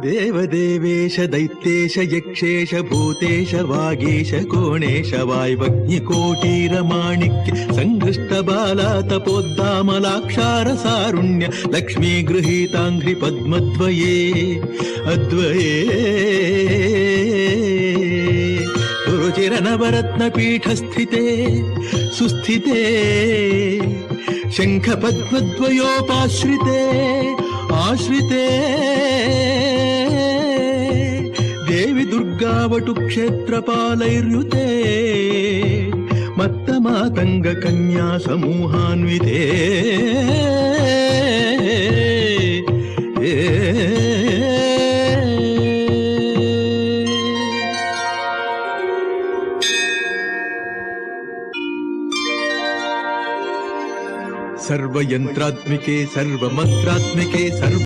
देवदेवेश दैत्येश यक्षेश भूतेश वागीश कोणेश वाय्वग्निकोटीरमाणिक्य सङ्घृष्टबाला तपोद्दामलाक्षारसारुण्य लक्ष्मी गृहीताङ्घ्रि पद्मद्वये अद्वये रुचिरनवरत्नपीठस्थिते सुस्थिते शङ्खपद्मद्वयोपाश्रिते आश्रिते देवी दुर्गावटु क्षेत्रपालैर्युते मत्तमातंग कन्या समूहान्विते सर्वयंत्रात्मिके सर्वमंत्रात्मिके सर्व